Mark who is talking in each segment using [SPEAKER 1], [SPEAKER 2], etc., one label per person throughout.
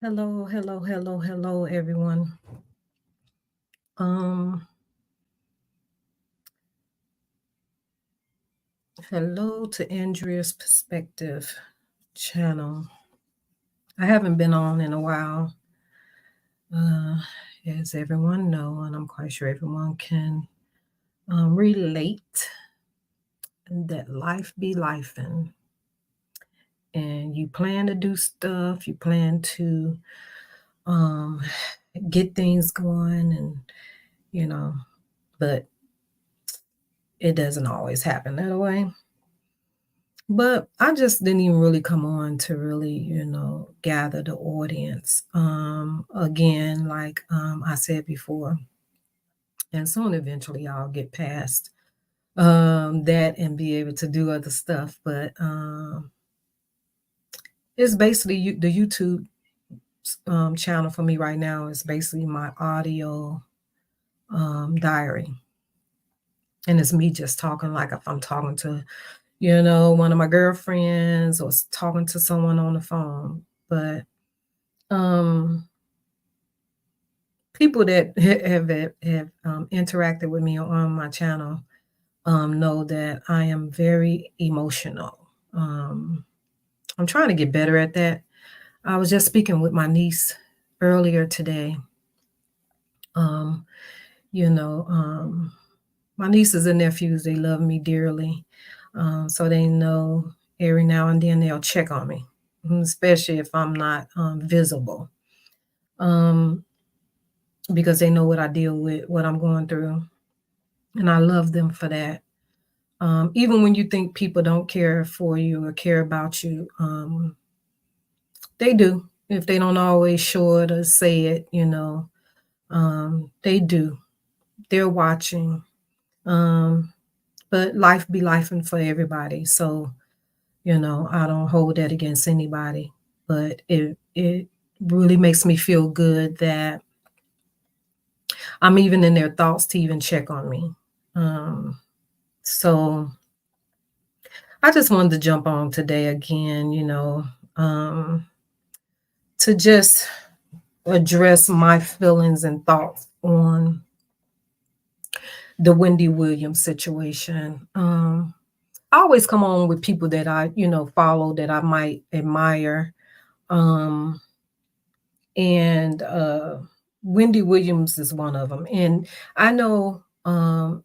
[SPEAKER 1] Hello, everyone. Um, Hello to Andrea's Perspective channel. I haven't been on in a while, uh, as everyone know, and I'm quite sure everyone can relate that life be lifing, and you plan to do stuff, you plan to um, get things going, and you know, but it doesn't always happen that way. But I just didn't even really come on to really, gather the audience. Again, like I said before, and soon eventually I'll get past that and be able to do other stuff. But it's basically the YouTube channel for me right now is basically my audio diary. And it's me just talking like if I'm talking to, one of my girlfriends or talking to someone on the phone. But um people that have interacted with me on my channel know that I am very emotional. I'm trying to get better at that. I was just speaking with my niece earlier today. um you know my nieces and nephews, they love me dearly, so they know every now and then they'll check on me, especially if I'm not visible, um because they know what I deal with, what I'm going through. And I love them for that. Even when you think people don't care for you or care about you, they do. If they don't always show it or say it, they do. They're watching. Um, but life be lifing for everybody. So, I don't hold that against anybody. But it really makes me feel good that I'm even in their thoughts to even check on me. So I just wanted to jump on today again, um, to just address my feelings and thoughts on the Wendy Williams situation. I always come on with people that I, follow, that I might admire. Um, and Wendy Williams is one of them. And I know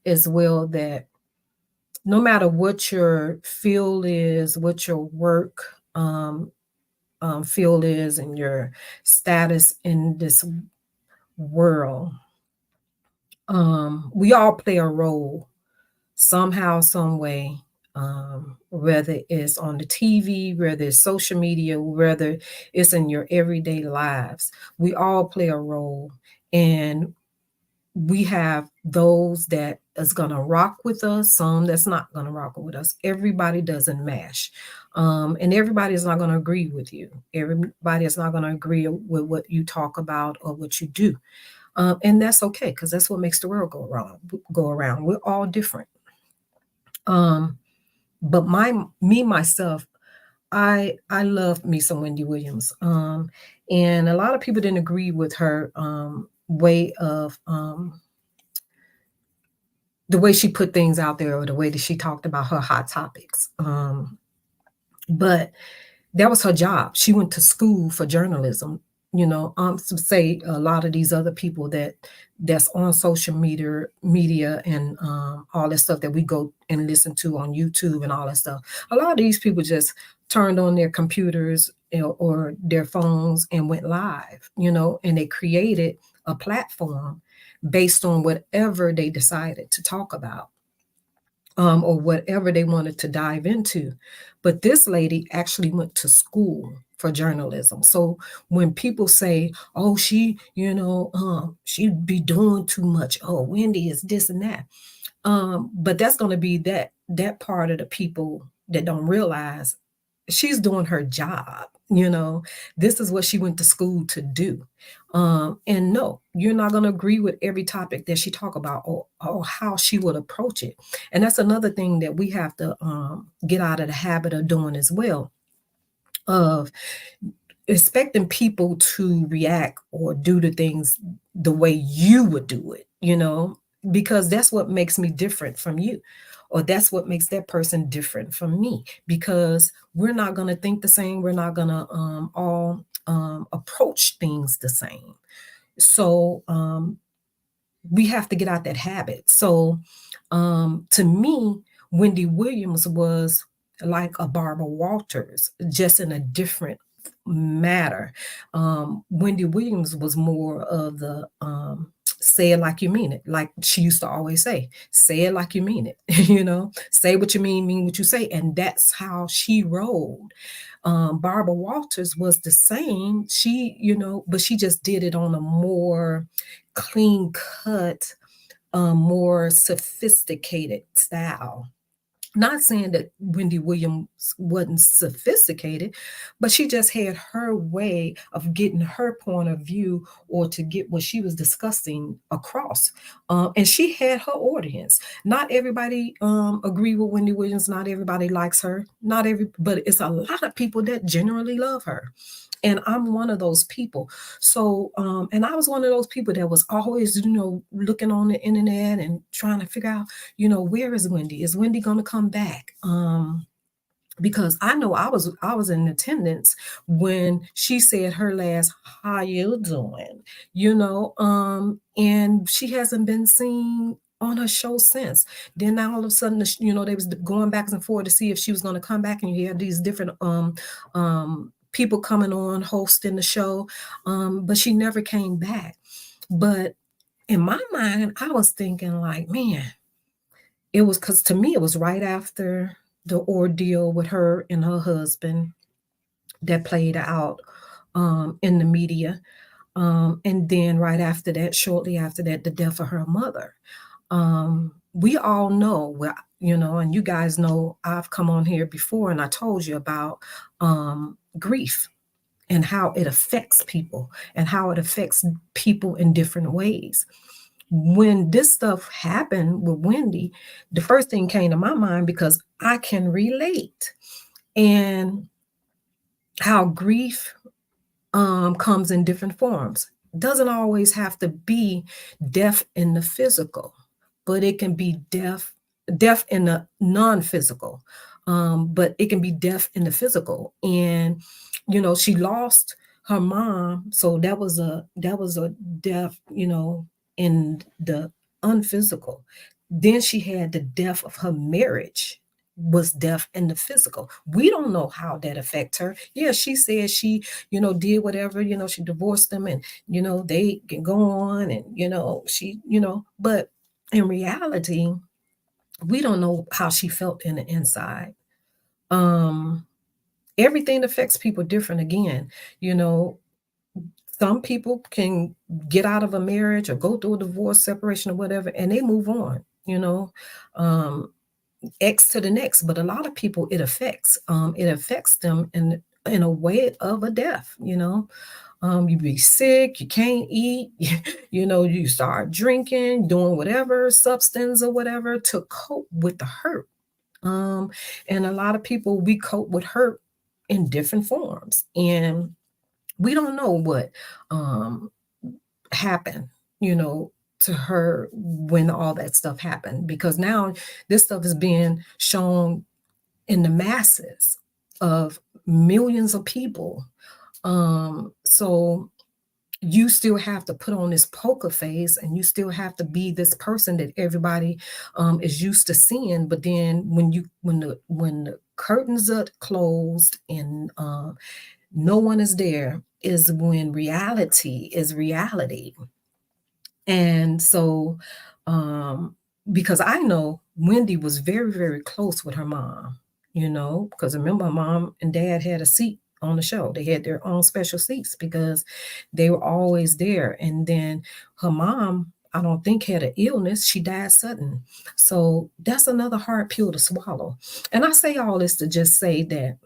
[SPEAKER 1] as well that no matter what your field is, what your work field is, and your status in this world, we all play a role somehow, some way, whether it's on the TV, whether it's social media, whether it's in your everyday lives. We all play a role. And we have those that is going to rock with us, some that's not going to rock with us. Everybody doesn't mash. And everybody is not going to agree with you. Everybody is not going to agree with what you talk about or what you do. And that's okay, because that's what makes the world go around. We're all different. But myself, I love me some Wendy Williams. And a lot of people didn't agree with her way of the way she put things out there, or the way that she talked about her hot topics. But that was her job. She went to school for journalism. To say a lot of these other people that's on social media and all that stuff that we go and listen to on YouTube and all that stuff. A lot of these people just turned on their computers or their phones and went live, and they created a platform based on whatever they decided to talk about, or whatever they wanted to dive into. But this lady actually went to school for journalism. So when people say, "Oh, she'd be doing too much. Oh, Wendy is this and that," but that's going to be that part of the people that don't realize she's doing her job. This is what she went to school to do. And no, you're not going to agree with every topic that she talk about, or how she would approach it. And that's another thing that we have to get out of the habit of doing as well. Of expecting people to react or do the things the way you would do it, because that's what makes me different from you, or that's what makes that person different from me, because we're not going to think the same. We're not going to all approach things the same. So we have to get out that habit. So to me, Wendy Williams was like a Barbara Walters, just in a different matter. Wendy Williams was more of the say it like you mean it. Like she used to always say it like you mean it. Say what you mean what you say. And that's how she rolled. Barbara Walters was the same. She, but she just did it on a more clean cut, more sophisticated style. Not saying that Wendy Williams wasn't sophisticated, but she just had her way of getting her point of view, or to get what she was discussing across. And she had her audience. Not everybody agree with Wendy Williams. Not everybody likes her. But it's a lot of people that generally love her. And I'm one of those people. So, and I was one of those people that was always, looking on the internet and trying to figure out, where is Wendy? Is Wendy going to come back? Because I know I was in attendance when she said her last "How you doing?" And she hasn't been seen on her show since. Then now all of a sudden, they was going back and forth to see if she was going to come back, and you had these different people coming on hosting the show, but she never came back. But in my mind, I was thinking like, man, it was because to me it was right after the ordeal with her and her husband that played out in the media. And then right after that, shortly after that, the death of her mother. We all know, well, and you guys know, I've come on here before and I told you about grief and how it affects people and how it affects people in different ways. When this stuff happened with Wendy, the first thing came to my mind, because I can relate, and how grief comes in different forms. Doesn't always have to be death in the physical, but it can be death in the non-physical. But it can be death in the physical. And she lost her mom, so that was a death, in the unphysical. Then she had the death of her marriage, was death in the physical. We don't know how that affects her. Yeah, she said she, did whatever, she divorced them, and, they can go on, and, she, but in reality, we don't know how she felt in the inside. Everything affects people different again. Some people can get out of a marriage or go through a divorce, separation, or whatever, and they move on, um, X to the next. But a lot of people, it affects them in a way of a death. You be sick, you can't eat, you start drinking, doing whatever substance or whatever to cope with the hurt. And a lot of people, we cope with hurt in different forms, and we don't know what happened, to her when all that stuff happened, because now this stuff is being shown in the masses of millions of people. So you still have to put on this poker face, and you still have to be this person that everybody is used to seeing. But then when the curtains are closed and no one is there, is when reality is reality. And so, because I know Wendy was very, very close with her mom, because remember, her mom and dad had a seat on the show. They had their own special seats because they were always there. And then her mom, I don't think, had an illness. She died sudden. So that's another hard pill to swallow. And I say all this to just say that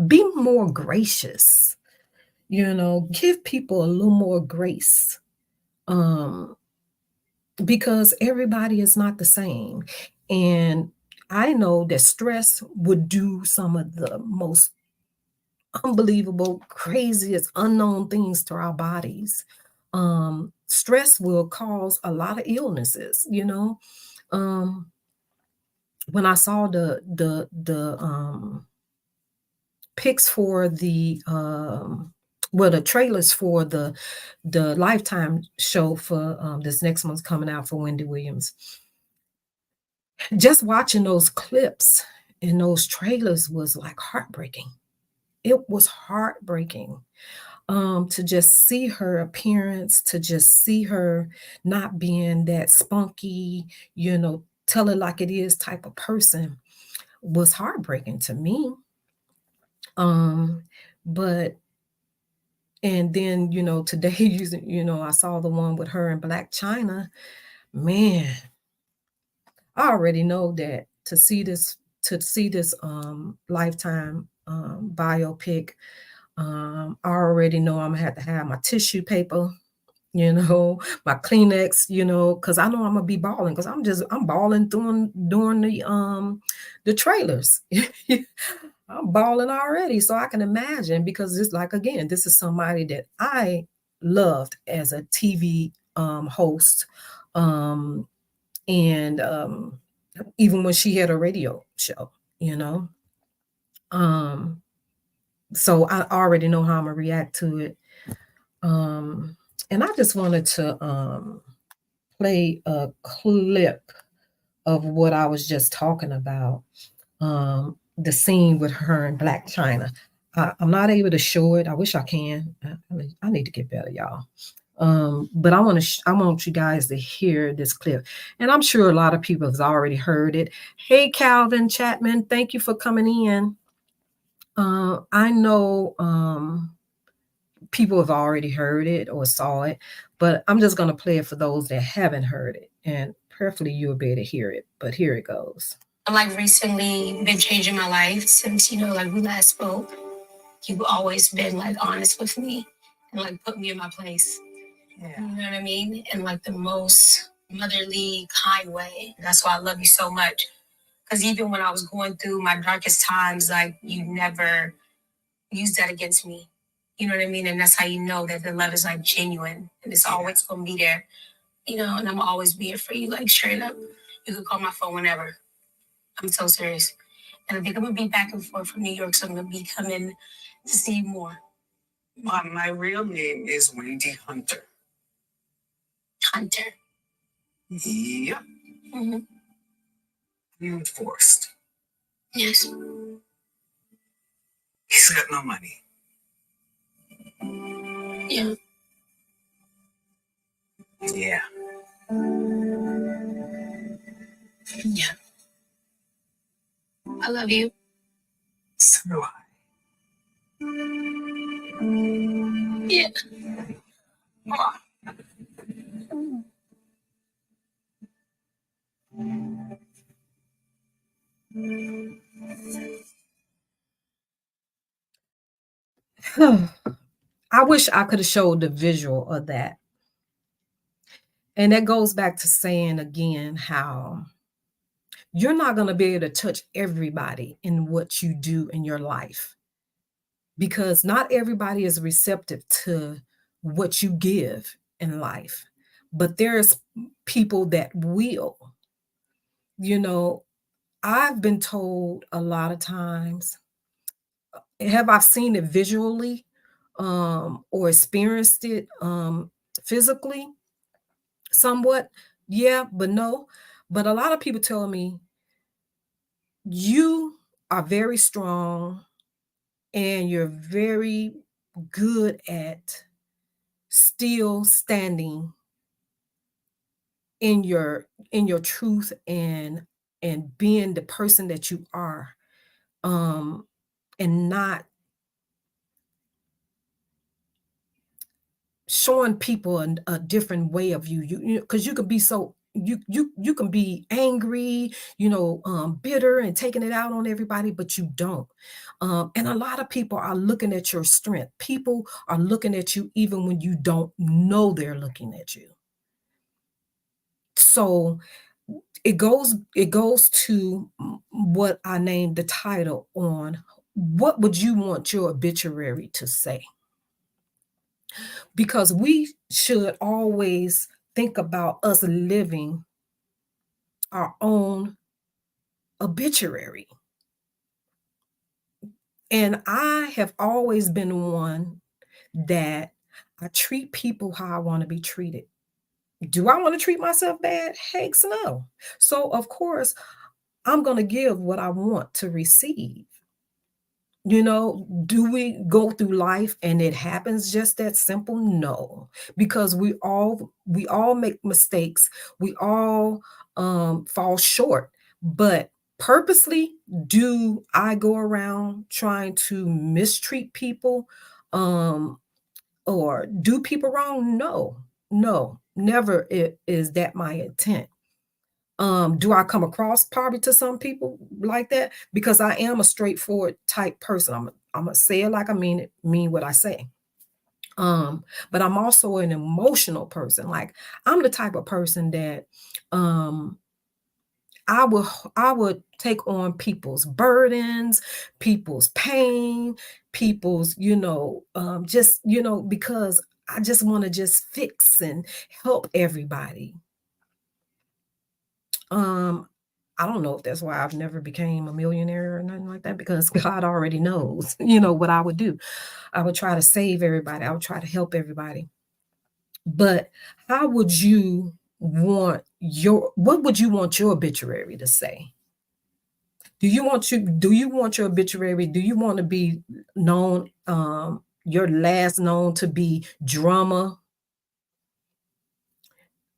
[SPEAKER 1] be more gracious, give people a little more grace. Because everybody is not the same. And I know that stress would do some of the most unbelievable, craziest, unknown things to our bodies. Stress will cause a lot of illnesses, you know. Um, when I saw the pics for the trailers for the Lifetime show for this next one's coming out for Wendy Williams. Just watching those clips and those trailers was like heartbreaking. It was heartbreaking to just see her appearance, to just see her not being that spunky, tell it like it is type of person was heartbreaking to me. Um, but and then, today I saw the one with her in Black China. Man, I already know that to see this Lifetime biopic, I already know I'm gonna have to have my tissue paper, my Kleenex, because I know I'm gonna be balling because I'm balling during the trailers. I'm balling already, so I can imagine because it's like again, this is somebody that I loved as a TV host, and even when she had a radio show, you know. Um, so I already know how I'm gonna react to it. Um, and I just wanted to play a clip of what I was just talking about. The scene with her in Black China. I'm not able to show it. I wish I can. I need to get better, y'all. But I want you guys to hear this clip, and I'm sure a lot of people have already heard it. Hey, Calvin Chapman, thank you for coming in. I know people have already heard it or saw it, but I'm just going to play it for those that haven't heard it, and prayerfully you'll be able to hear it. But here it goes. Like recently been changing my life since like we last spoke. You've always been like honest with me and like put me in my place. Yeah. You know what I mean? In like the most motherly, kind way. That's why I love you so much. Because even when I was going through my darkest times, like you never used that against me. You know what I mean? And that's how you know that the love is like genuine and it's always gonna be there. And I'm always be here for you, like straight up. You can call my phone whenever. I'm so serious. And I think I'm gonna be back and forth from New York, so I'm gonna be coming to see you more. My real name is Wendy Hunter. Hunter. Yep. Mm-hmm. I'm divorced. Yes. He's got no money. Yeah. Yeah. Yeah. I love you. So do I. Yeah. I wish I could have showed the visual of that. And that goes back to saying again how you're not going to be able to touch everybody in what you do in your life because not everybody is receptive to what you give in life. But there's people that will. I've been told a lot of times, have I seen it visually or experienced it physically? Somewhat, yeah, but no. But a lot of people tell me, you are very strong and you're very good at still standing in your truth and being the person that you are, and not showing people a different way of you because you could be so you can be angry, bitter and taking it out on everybody, but you don't. And a lot of people are looking at your strength. People are looking at you even when you don't know they're looking at you. So it goes to what I named the title on what would you want your obituary to say? Because we should always think about us living our own obituary. And I have always been one that I treat people how I want to be treated. Do I want to treat myself bad? Heck no. So, of course, I'm going to give what I want to receive. Do we go through life and it happens just that simple? No, because we all make mistakes. We all fall short. But purposely, do I go around trying to mistreat people or do people wrong? No, no, never is that my intent. Do I come across probably to some people like that? Because I am a straightforward type person. I'm gonna say it like I mean it, mean what I say. But I'm also an emotional person. Like I'm the type of person that um I would take on people's burdens, people's pain, people's, just, because I just want to just fix and help everybody. Um, I don't know if that's why I've never became a millionaire or nothing like that because God already knows, what I would do. I would try to save everybody. I would try to help everybody. But how would you what would you want your obituary to say? Do you want your obituary? Do you want to be known, your last known to be drama,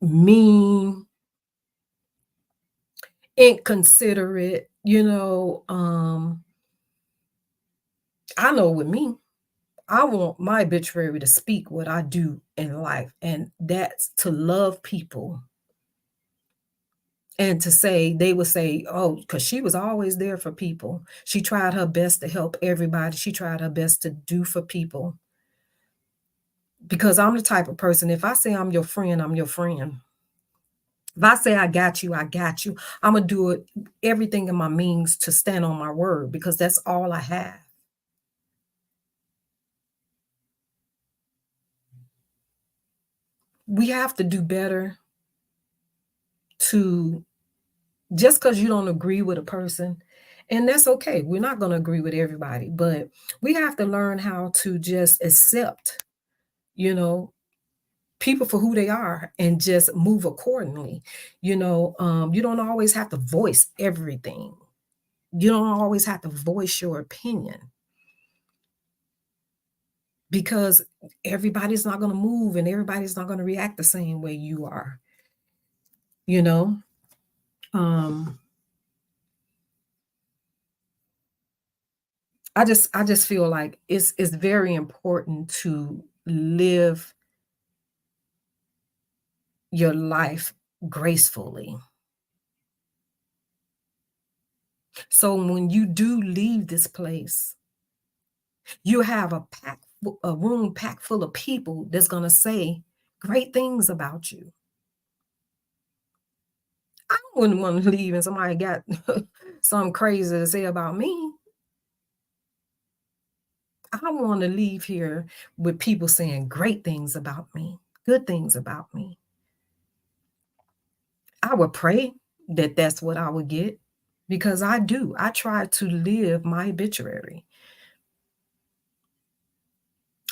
[SPEAKER 1] mean, inconsiderate, I know with me, I want my obituary to speak what I do in life, and that's to love people and to say, they would say, oh, because she was always there for people. She tried her best to help everybody. She tried her best to do for people. Because I'm the type of person, if I say I'm your friend, I'm your friend. If I say I got you, I got you. I'm going to do it everything in my means to stand on my word because that's all I have. We have to do better to just because you don't agree with a person, and that's okay. We're not going to agree with everybody, but we have to learn how to just accept, you know, people for who they are and just move accordingly. You don't always have to voice everything. You don't always have to voice your opinion because everybody's not going to move and everybody's not going to react the same way you are, you know? Um, I just feel like it's very important to live your life gracefully. So when you do leave this place, you have a room packed full of people that's going to say great things about you. I wouldn't want to leave and somebody got something crazy to say about me. I want to leave here with people saying great things about me, good things about me. I would pray that that's what I would get because I do. I try to live my obituary.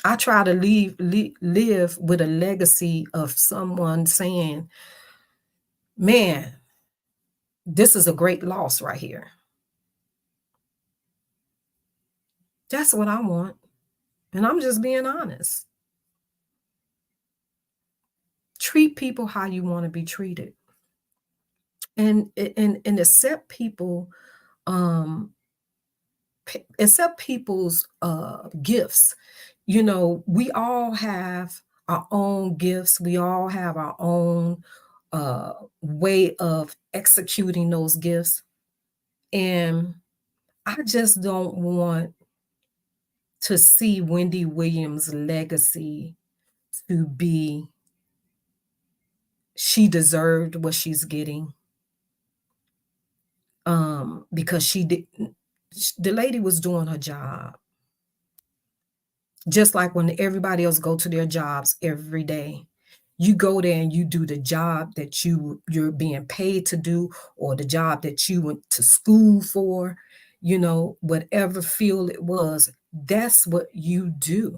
[SPEAKER 1] I try to live with a legacy of someone saying, man, this is a great loss right here. That's what I want. And I'm just being honest. Treat people how you want to be treated. And accept people, um, accept people's gifts. We all have our own gifts. We all have our own way of executing those gifts. And I just don't want to see Wendy Williams' legacy to be she deserved what she's getting because she did. The lady was doing her job. Just like when everybody else go to their jobs every day. You go there and you do the job that you're being paid to do, or the job that you went to school for, whatever field it was, that's what you do.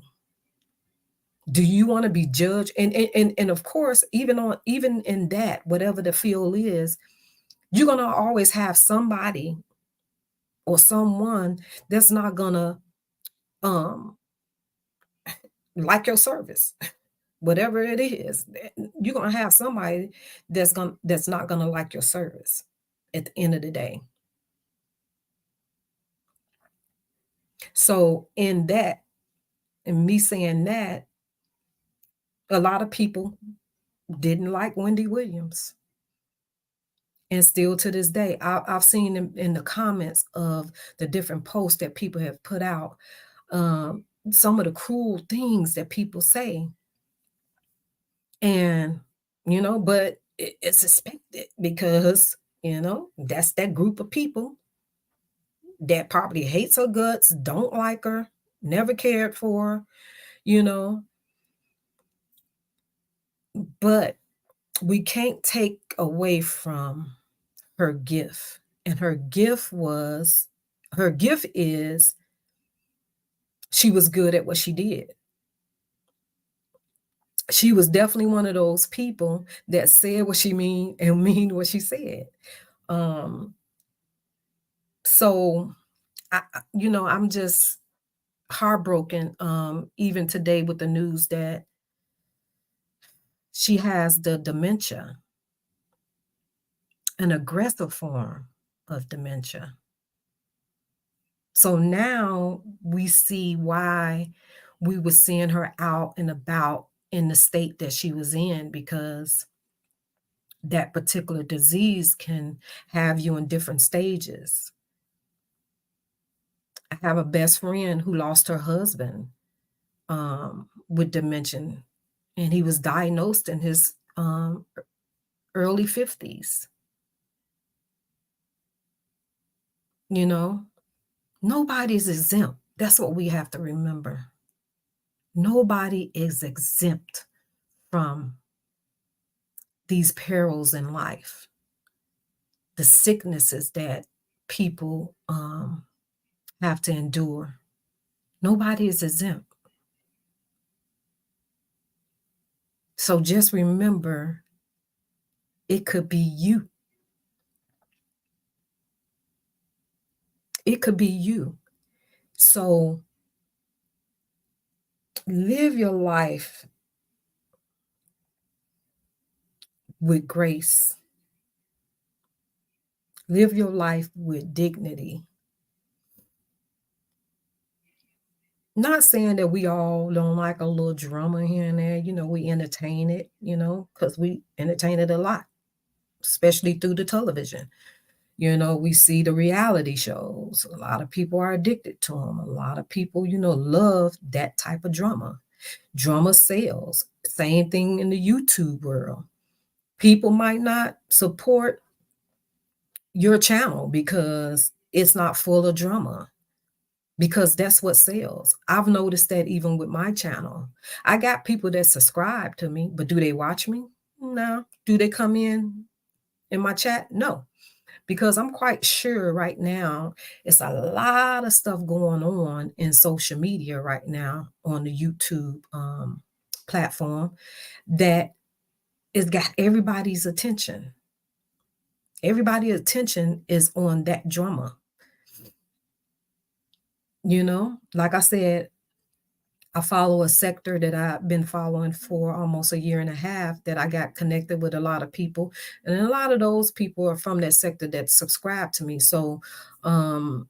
[SPEAKER 1] Do you want to be judged? And of course, even in that, whatever the field is, you're gonna always have somebody or someone that's not gonna um like your service. Whatever it is, you're gonna have somebody that's not gonna like your service at the end of the day. So in that, and me saying that, a lot of people didn't like Wendy Williams. And still to this day, I've seen in the comments of the different posts that people have put out, some of the cruel things that people say. And, but it's expected because, that's that group of people that probably hates her guts, don't like her, never cared for her, you know. But we can't take away from her gift. And her gift is she was good at what she did. She was definitely one of those people that said what she mean and mean what she said. So I'm just heartbroken, even today with the news that she has the dementia, an aggressive form of dementia. So now we see why we were seeing her out and about in the state that she was in, because that particular disease can have you in different stages. I have a best friend who lost her husband with dementia, and he was diagnosed in his early 50s. Nobody's exempt. That's what we have to remember. Nobody is exempt from these perils in life, the sicknesses that people have to endure. Nobody is exempt. So just remember, it could be you. It could be you. So live your life with grace. Live your life with dignity. Not saying that we all don't like a little drama here and there. We entertain it, because we entertain it a lot, especially through the television. We see the reality shows. A lot of people are addicted to them. A lot of people, love that type of drama. Drama sells. Same thing in the YouTube world. People might not support your channel because it's not full of drama, because that's what sells. I've noticed that even with my channel. I got people that subscribe to me, but do they watch me? No. Do they come in my chat? No. Because I'm quite sure right now it's a lot of stuff going on in social media right now on the YouTube platform that has got everybody's attention. Everybody's attention is on that drama. Like I said, I follow a sector that I've been following for almost a year and a half, that I got connected with a lot of people. And a lot of those people are from that sector that subscribe to me. So no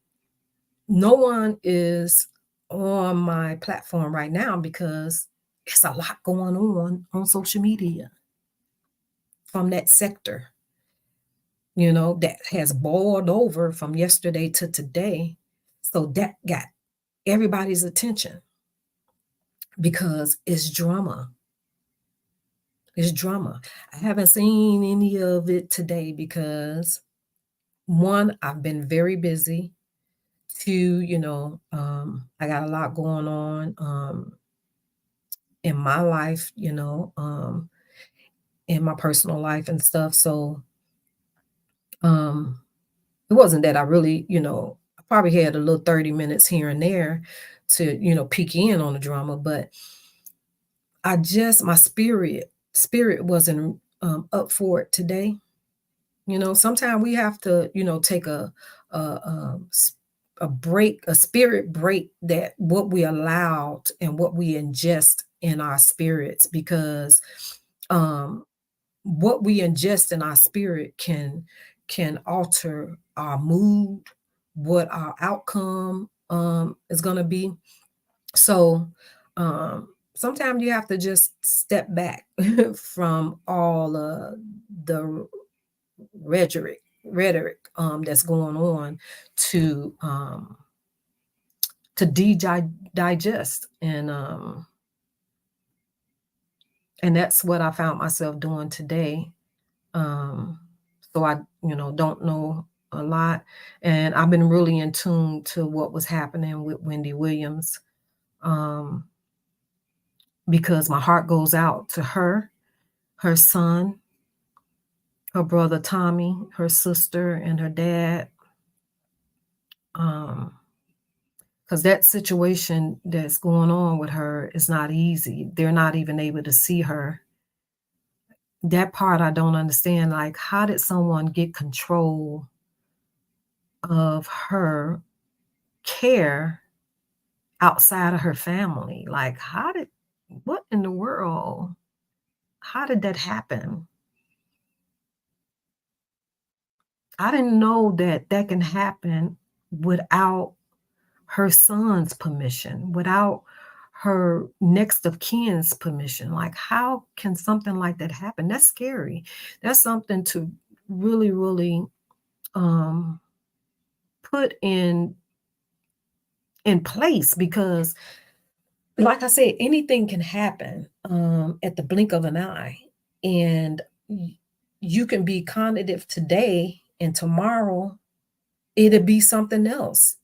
[SPEAKER 1] one is on my platform right now because it's a lot going on social media from that sector, that has boiled over from yesterday to today. So that got everybody's attention because it's drama. It's drama. I haven't seen any of it today because, one, I've been very busy. Two, I got a lot going on in my life, in my personal life and stuff. So um it wasn't that I really, I probably had a little 30 minutes here and there to, peek in on the drama, but my spirit wasn't up for it today. Sometimes we have to, take a break, a spirit break, that what we allowed and what we ingest in our spirits, because um, what we ingest in our spirit can alter our mood, what our outcome is going to be. So sometimes you have to just step back from all the rhetoric that's going on to digest, and that's what I found myself doing today. um so I don't know a lot, and I've been really in tune to what was happening with Wendy Williams, um because my heart goes out to her, her son, her brother Tommy, her sister, and her dad. um because that situation that's going on with her is not easy. They're not even able to see her. That part I don't understand. Like, how did someone get control of her care outside of her family? Like, what in the world? How did that happen? I didn't know that that can happen without her son's permission, without her next of kin's permission. Like, how can something like that happen? That's scary. That's something to really, really um, put in place, because, like I said, anything can happen at the blink of an eye, and you can be cognitive today, and tomorrow it'll be something else.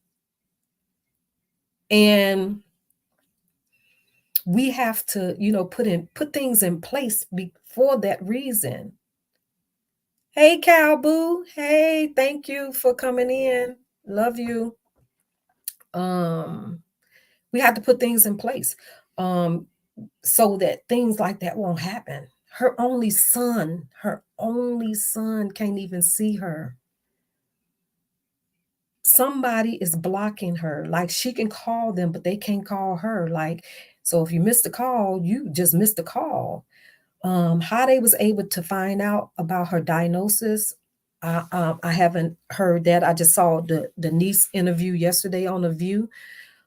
[SPEAKER 1] And we have to, put things in place for that reason. Hey, Cowboo. Hey, thank you for coming in. Love you. Um, we have to put things in place um, so that things like that won't happen. Her only son can't even see her. Somebody is blocking her. Like, she can call them, but they can't call her. Like, so if you missed a call, you just missed a call. How they was able to find out about her diagnosis, I haven't heard that. I just saw the niece interview yesterday on The View,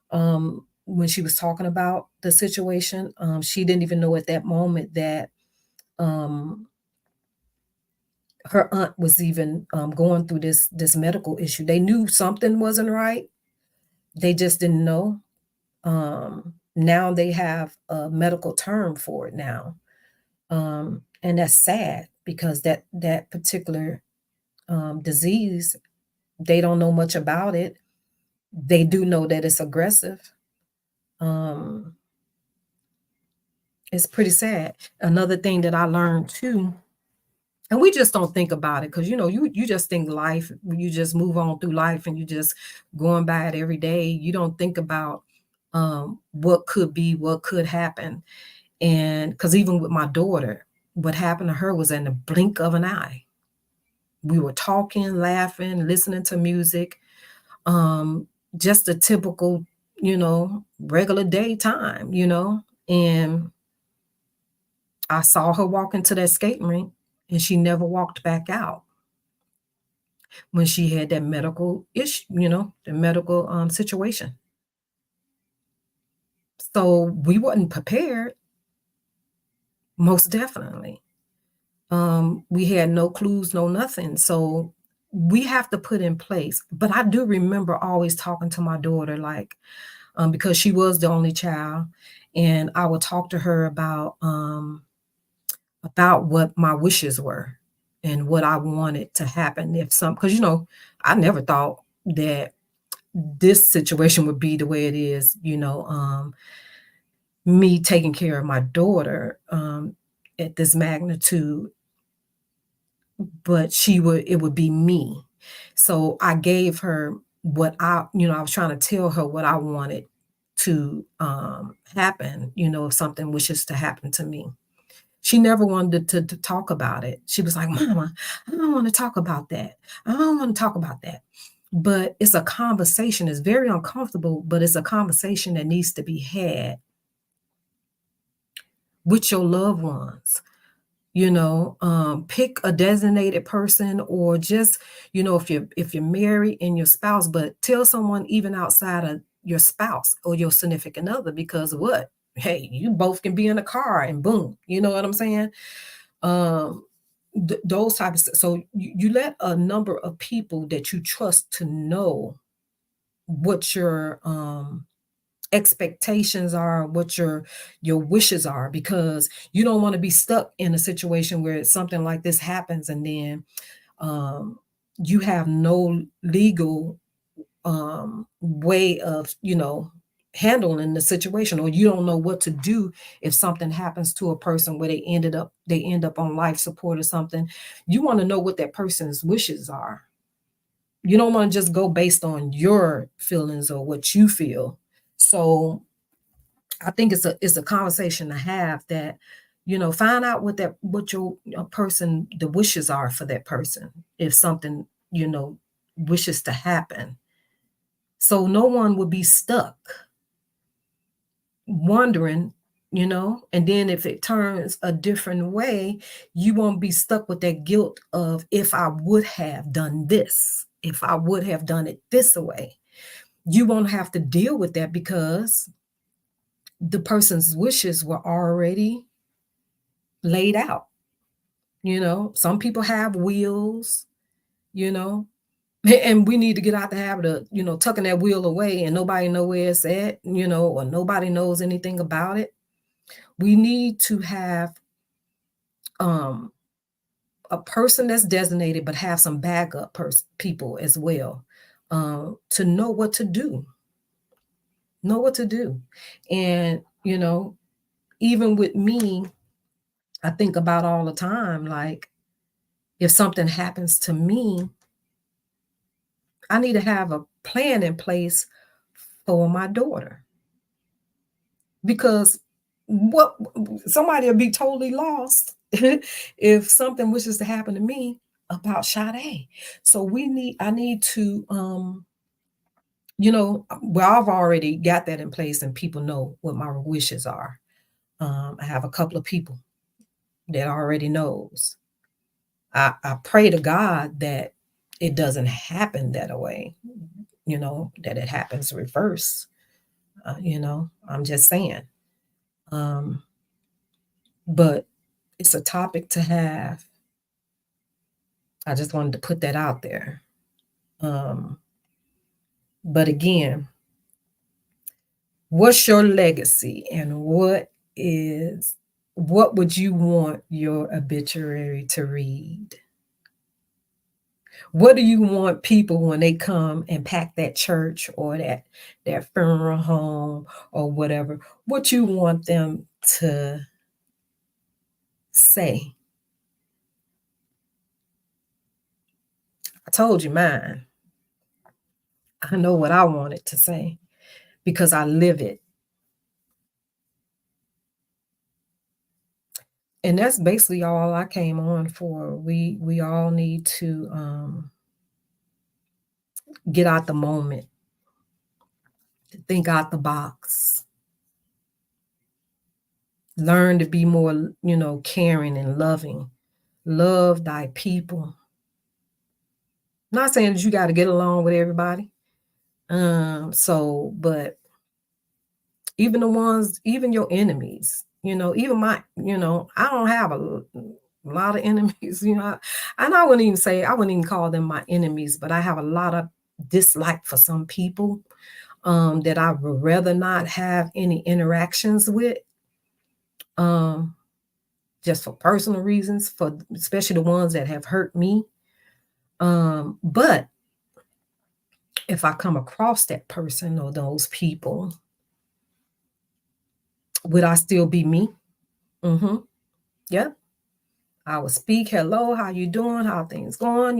[SPEAKER 1] when she was talking about the situation. She didn't even know at that moment that um, her aunt was even going through this medical issue. They knew something wasn't right. They just didn't know. Now they have a medical term for it now. And that's sad, because that particular disease, they don't know much about it. They do know that it's aggressive. Um, it's pretty sad. Another thing that I learned too, and we just don't think about it, because you just think life, you just move on through life, and you just going by it every day. You don't think about what could be, what could happen. And because even with my daughter, what happened to her was in the blink of an eye. We were talking, laughing, listening to music, just a typical, regular day time, and I saw her walk into that skating rink, and she never walked back out when she had that medical issue, the medical situation. So we wasn't prepared, most definitely. We had no clues, no nothing. So we have to put in place. But I do remember always talking to my daughter, like, because she was the only child, and I would talk to her about what my wishes were and what I wanted to happen if some, because I never thought that this situation would be the way it is, me taking care of my daughter at this magnitude, but it would be me. So I gave her what I was trying to tell her what I wanted to happen, if something wishes to happen to me. She never wanted to talk about it. She was like, Mama, I don't want to talk about that. I don't want to talk about that. But it's a conversation. It's very uncomfortable, but it's a conversation that needs to be had with your loved ones. Pick a designated person, or just, if you're married and your spouse, but tell someone even outside of your spouse or your significant other, because what? Hey, you both can be in a car and boom, you know what I'm saying? Um, those types of, so you let a number of people that you trust to know what your expectations are, what your wishes are, because you don't want to be stuck in a situation where something like this happens, and then um, you have no legal way of handling the situation, or you don't know what to do if something happens to a person where they end up on life support or something. You want to know what that person's wishes are. You don't want to just go based on your feelings or what you feel. So I think it's a conversation to have, that find out what your person, the wishes are for that person, if something wishes to happen, so no one would be stuck wondering, and then if it turns a different way, you won't be stuck with that guilt of, if I would have done this, if I would have done it this way. You won't have to deal with that, because the person's wishes were already laid out. Some people have wills, you know, and we need to get out the habit of, tucking that will away and nobody know where it's at, or nobody knows anything about it. We need to have um, a person that's designated, but have some backup people as well, to know what to do. Know what to do. And, even with me, I think about all the time, like, if something happens to me, I need to have a plan in place for my daughter, because what somebody will be totally lost if something wishes to happen to me about Sade. So I need to well, I've already got that in place and people know what my wishes are. I have a couple of people that already knows. I pray to God that it doesn't happen that way, that it happens reverse. I'm just saying. Um, but it's a topic to have. I just wanted to put that out there. Um, but again, what's your legacy, and what would you want your obituary to read? What do you want people, when they come and pack that church or that funeral home or whatever, what you want them to say? I told you mine. I know what I want it to say, because I live it. And that's basically all I came on for. We all need to get out the moment, think out the box, learn to be more, caring and loving. Love thy people. Not saying that you got to get along with everybody. But even your enemies, even I don't have a lot of enemies, and I wouldn't even call them my enemies, but I have a lot of dislike for some people that I would rather not have any interactions with, just for personal reasons, for especially the ones that have hurt me. But if I come across that person or those people, would I still be me? Mm-hmm. Yeah. I would speak, hello, how you doing? How things going?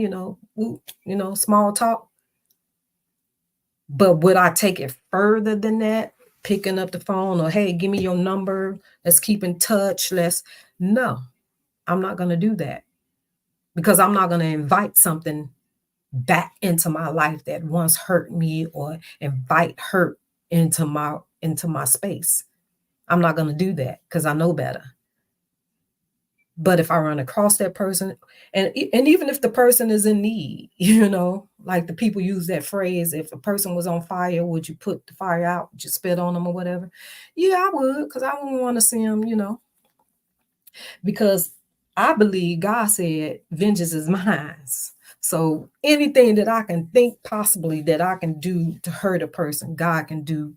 [SPEAKER 1] Small talk. But would I take it further than that? Picking up the phone or, hey, give me your number. Let's keep in touch. No, I'm not going to do that because I'm not going to invite something back into my life that once hurt me or invite hurt into my space. I'm not going to do that because I know better. But if I run across that person, and even if the person is in need, like the people use that phrase, if a person was on fire, would you put the fire out? Would you spit on them or whatever? Yeah, I would, because I wouldn't want to see them, because I believe God said, vengeance is mine. So anything that I can think possibly that I can do to hurt a person, God can do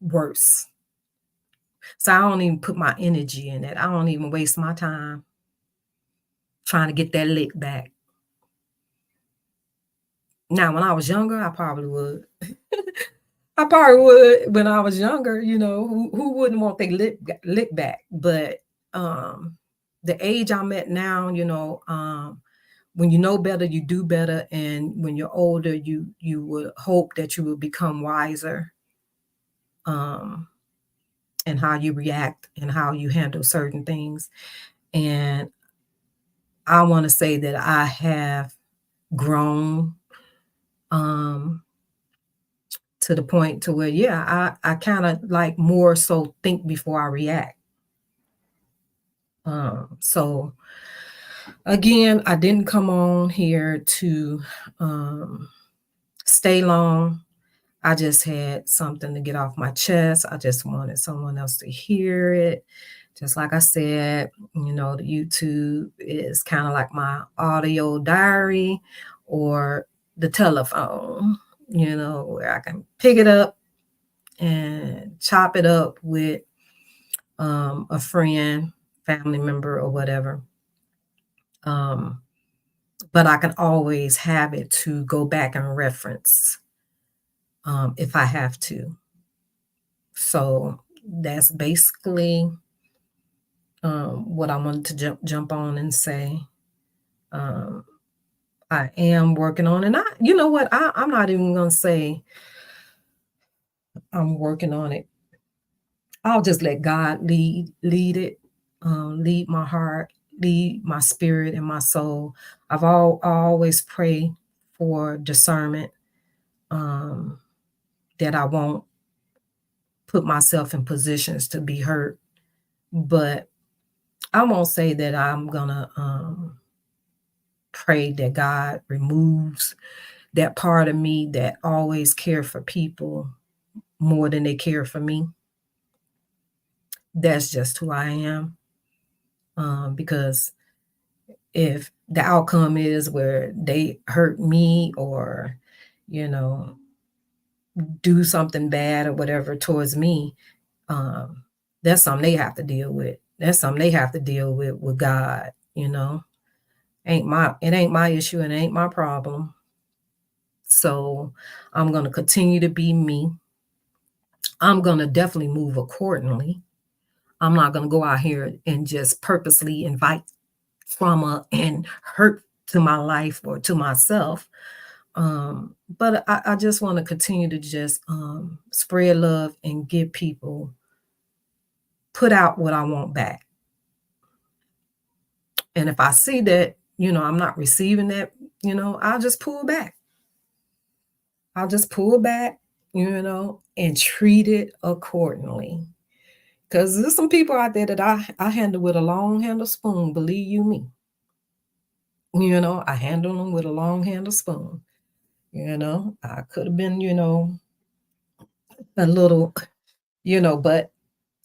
[SPEAKER 1] worse. So I don't even put my energy in it. I don't even waste my time trying to get that lick back. Now, when I was younger, I probably would. I probably would when I was younger, who wouldn't want their lick back? But the age I'm at now, when you know better, you do better. And when you're older, you would hope that you will become wiser in how you react and how you handle certain things. And I want to say that I have grown to the point to where, yeah, I kind of like more so think before I react. So again, I didn't come on here to stay long. I just had something to get off my chest. I just wanted someone else to hear it. Just like I said, the YouTube is kind of like my audio diary or the telephone, where I can pick it up and chop it up with a friend, family member, or whatever. But I can always have it to go back and reference if I have to. So that's basically what I wanted to jump on and say. I am working on, and you know what? I'm not even gonna say I'm working on it. I'll just let God lead it, lead my heart, lead my spirit and my soul. I always pray for discernment, that I won't put myself in positions to be hurt. But I won't say that I'm gonna pray that God removes that part of me that always care for people more than they care for me. That's just who I am. Because if the outcome is where they hurt me or, do something bad or whatever towards me, that's something they have to deal with. That's something they have to deal with God, it ain't my issue, it ain't my problem. So I'm going to continue to be me. I'm going to definitely move accordingly. I'm not going to go out here and just purposely invite trauma and hurt to my life or to myself. But I just want to continue to just spread love and give people, put out what I want back. And if I see that, I'm not receiving that, I'll just pull back. I'll just pull back, and treat it accordingly. Because there's some people out there that I handle with a long handle spoon, believe you me. I handle them with a long handle spoon. I could have been, a little, but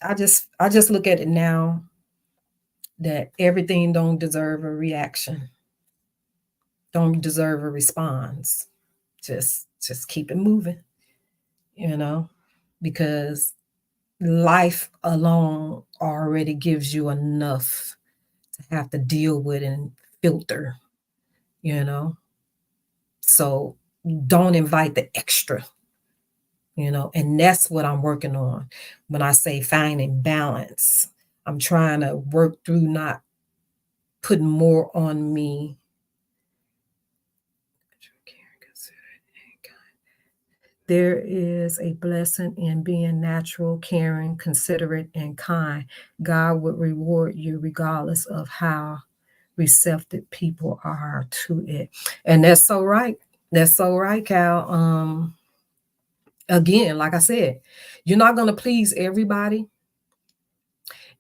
[SPEAKER 1] I just look at it now that everything don't deserve a reaction, don't deserve a response. Just keep it moving, because life alone already gives you enough to have to deal with and filter, so don't invite the extra, and that's what I'm working on. When I say finding balance, I'm trying to work through not putting more on me. There is a blessing in being natural, caring, considerate, and kind. God would reward you regardless of how receptive people are to it. And that's so right. That's so right, Cal. Again, like I said, you're not going to please everybody.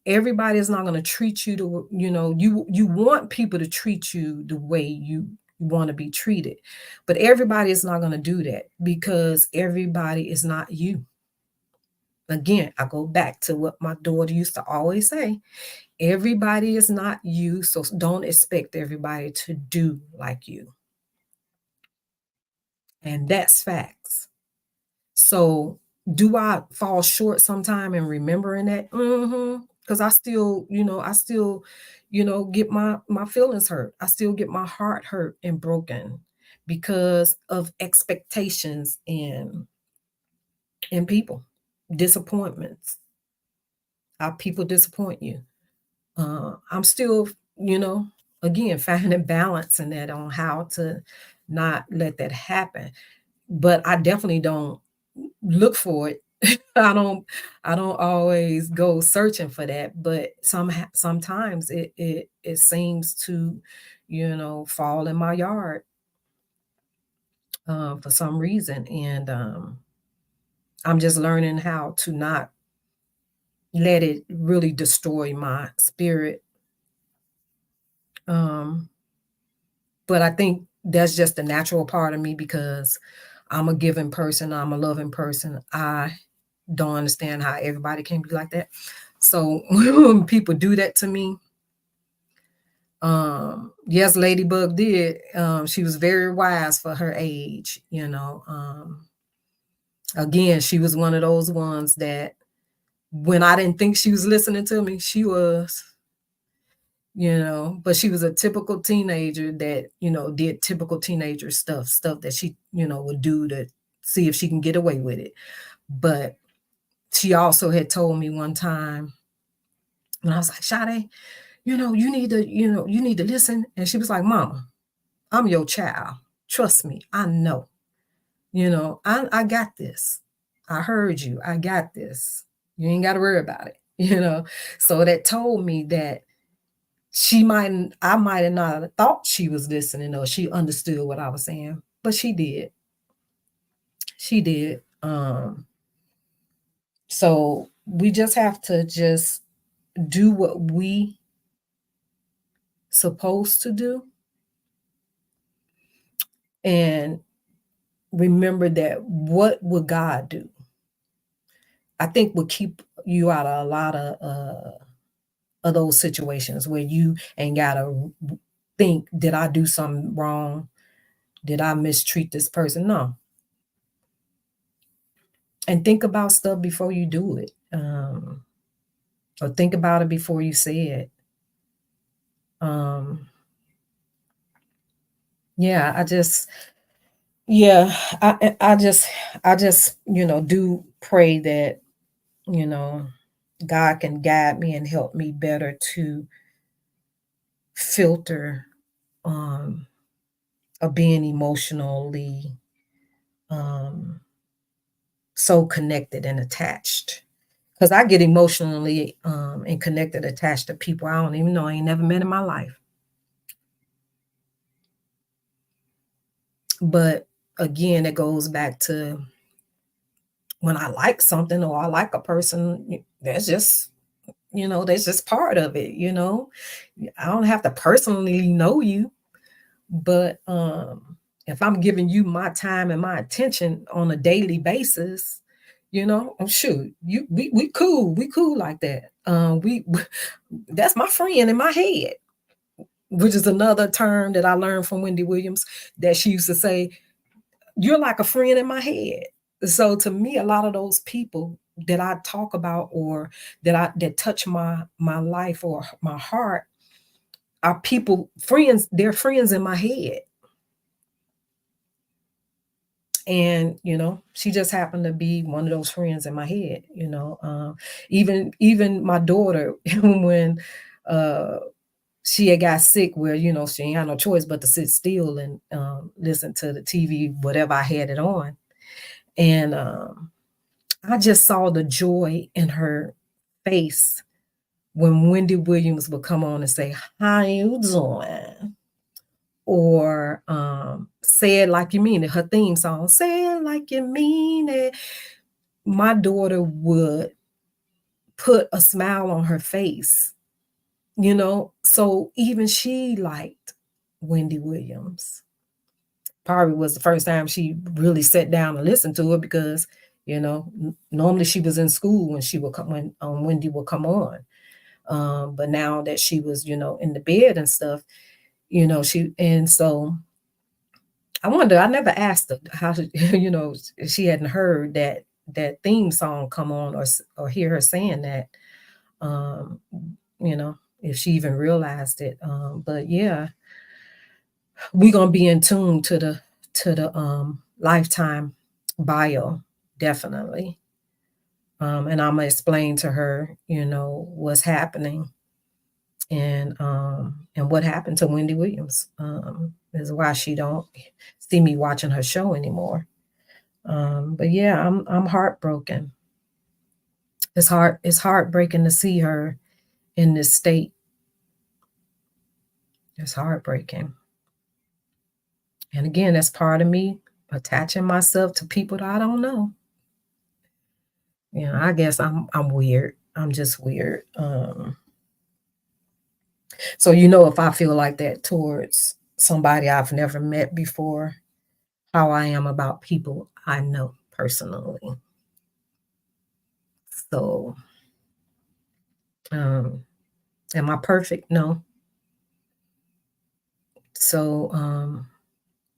[SPEAKER 1] Everybody is not going to treat you you want people to treat you the way you want to be treated. But everybody is not going to do that because everybody is not you. Again, I go back to what my daughter used to always say. Everybody is not you, so don't expect everybody to do like you. And that's facts. So do I fall short sometime in remembering that? Because I still get my feelings hurt. I still get my heart hurt and broken because of expectations and people, disappointments. How people disappoint you. I'm still, again, finding balance in that on how to not let that happen. But I definitely don't look for it. I don't I don't always go searching for that, but sometimes it seems to, fall in my yard for some reason. And I'm just learning how to not let it really destroy my spirit. Um, but I think that's just a natural part of me because I'm a giving person, I'm a loving person. I don't understand how everybody can be like that. So when people do that to me, yes, Ladybug did. She was very wise for her age, again, she was one of those ones that when I didn't think she was listening to me, she was, but she was a typical teenager that, did typical teenager stuff that she, would do to see if she can get away with it. But she also had told me one time when I was like, Sade, you need to listen. And she was like, Mama, I'm your child. Trust me, I know. I got this. I heard you. I got this. You ain't got to worry about it. So that told me that I might have not thought she was listening or she understood what I was saying, but she did. She did. So we just have to just do what we supposed to do and remember that what would God do? I think will keep you out of a lot of those situations where you ain't gotta think, did I do something wrong? Did I mistreat this person? No. And think about stuff before you do it. Or think about it before you say it. Yeah, I just do pray that, you know, God can guide me and help me better to filter of being emotionally um, so connected and attached. Because I get emotionally and connected, attached to people I don't even know, I ain't never met in my life. But again, it goes back to when I like something or I like a person, that's just part of it. I don't have to personally know you, but if I'm giving you my time and my attention on a daily basis, shoot, we cool like that. We that's my friend in my head, which is another term that I learned from Wendy Williams that she used to say, you're like a friend in my head. So to me, a lot of those people that I talk about or that touch my life or my heart are people, friends, they're friends in my head. And she just happened to be one of those friends in my head. Even my daughter, when she had got sick, where she ain't had no choice but to sit still and listen to the TV, whatever I had it on. And I just saw the joy in her face when Wendy Williams would come on and say, "How you doing?" Or "Say it like you mean it." Her theme song, "Say it like you mean it." My daughter would put a smile on her face, so even she liked Wendy Williams. Probably was the first time she really sat down and listened to it, because normally she was in school when she would come, when Wendy would come on. But now that she was in the bed and stuff, and so I wonder, I never asked her how she hadn't heard that theme song come on, or hear her saying that, um, if she even realized it. But yeah, we're gonna be in tune to the Lifetime bio, definitely. And I'm gonna explain to her, what's happening, and what happened to Wendy Williams, is why she don't see me watching her show anymore. But yeah, I'm heartbroken. It's heartbreaking to see her in this state. It's heartbreaking. And again, that's part of me attaching myself to people that I don't know. I guess I'm weird. I'm just weird. So if I feel like that towards somebody I've never met before, how I am about people I know personally. So, am I perfect? No. So,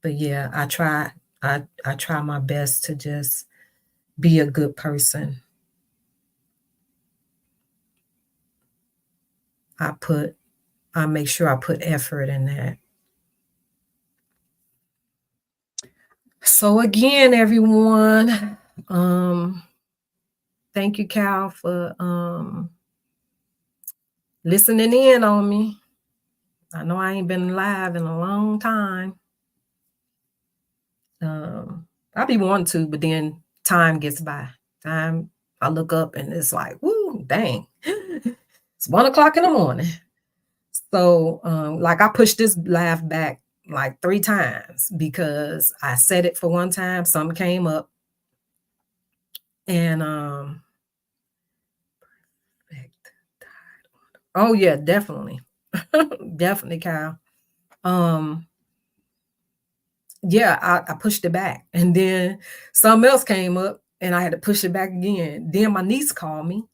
[SPEAKER 1] but yeah, I try my best to just be a good person. I make sure I put effort in that. So again, everyone, thank you, Cal, for listening in on me. I know I ain't been live in a long time. I be wanting to, but then time gets by. I look up and it's like, woo, dang. It's 1:00 in the morning. So like I pushed this live back like 3 times, because I said it for one time, something came up, and oh yeah, definitely. Definitely, Kyle. Yeah, I pushed it back, and then something else came up and I had to push it back again. Then my niece called me,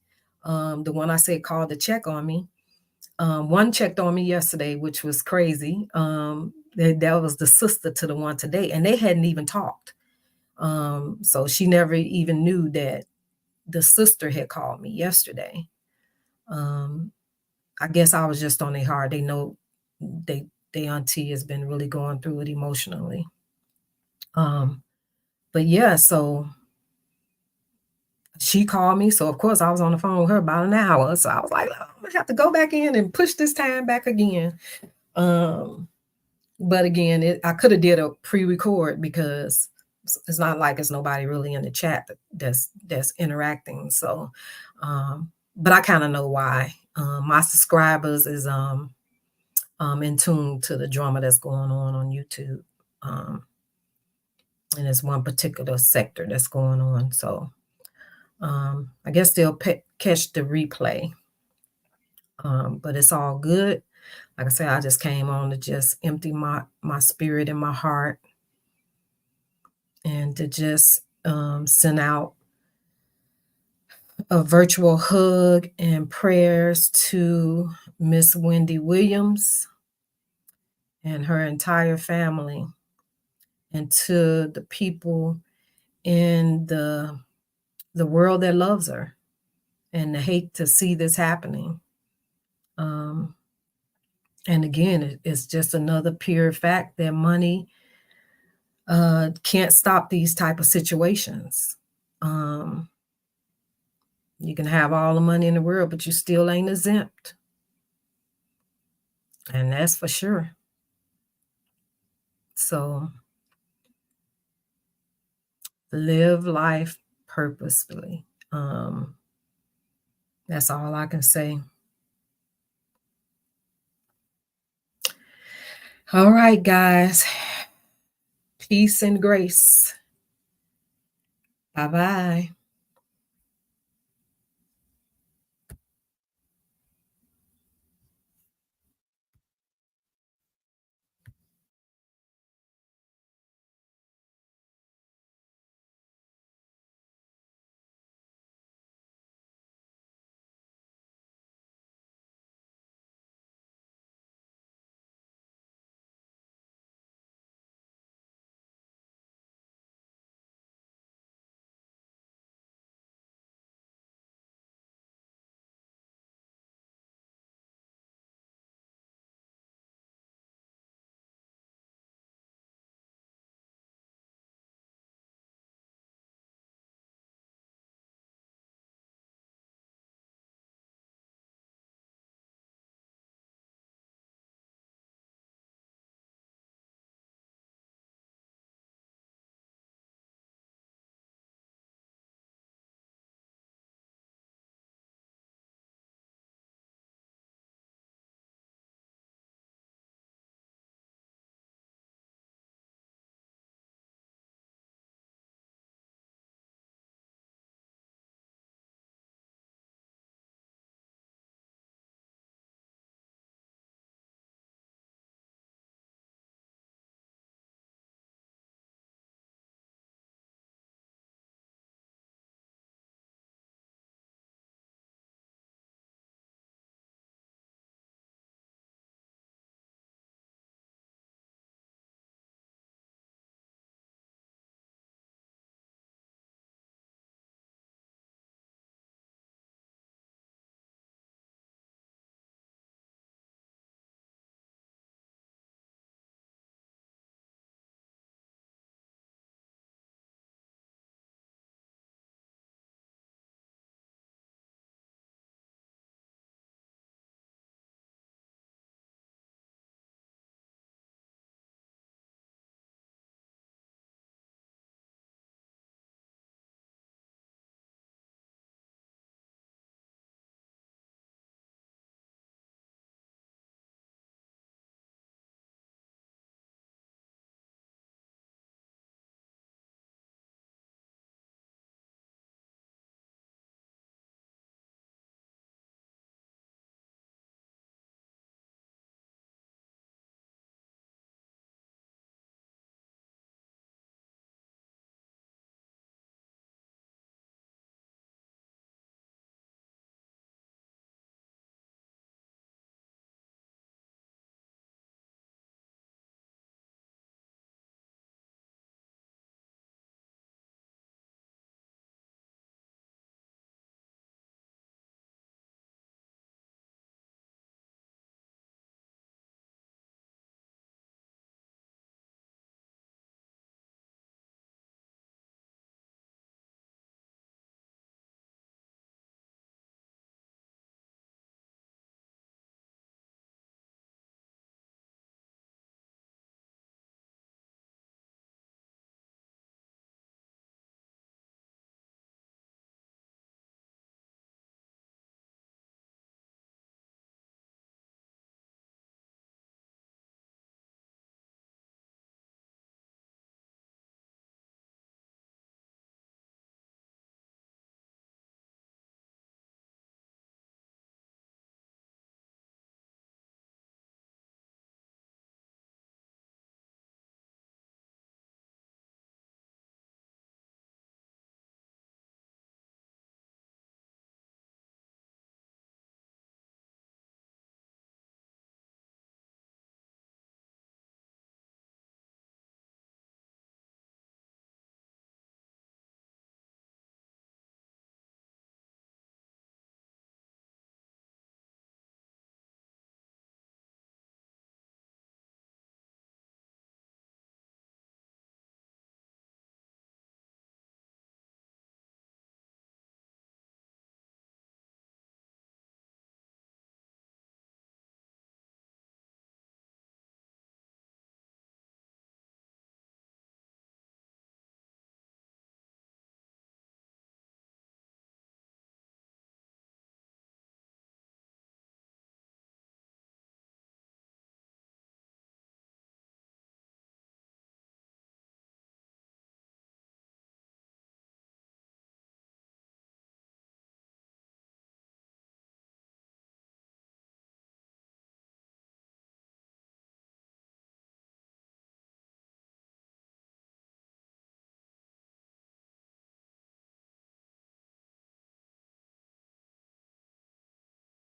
[SPEAKER 1] the one I said called to check on me. One checked on me yesterday, which was crazy. That was the sister to the one today, and they hadn't even talked. So she never even knew that the sister had called me yesterday. I guess I was just on their heart. They know they auntie has been really going through it emotionally. But yeah, so she called me. So of course I was on the phone with her about an hour. So I was like, I'm gonna have to go back in and push this time back again. But again, I could have did a pre-record, because it's not like it's nobody really in the chat that's interacting. So, but I kind of know why. My subscribers is in tune to the drama that's going on YouTube. And it's one particular sector that's going on. So I guess they'll catch the replay. But it's all good. Like I said, I just came on to just empty my spirit and my heart, and to just send out a virtual hug and prayers to Miss Wendy Williams and her entire family, and to the people in the world that loves her and hate to see this happening. And again, it's just another pure fact that money can't stop these type of situations. You can have all the money in the world, but you still ain't exempt. And that's for sure. So live life purposefully. That's all I can say. All right, guys. Peace and grace. Bye-bye.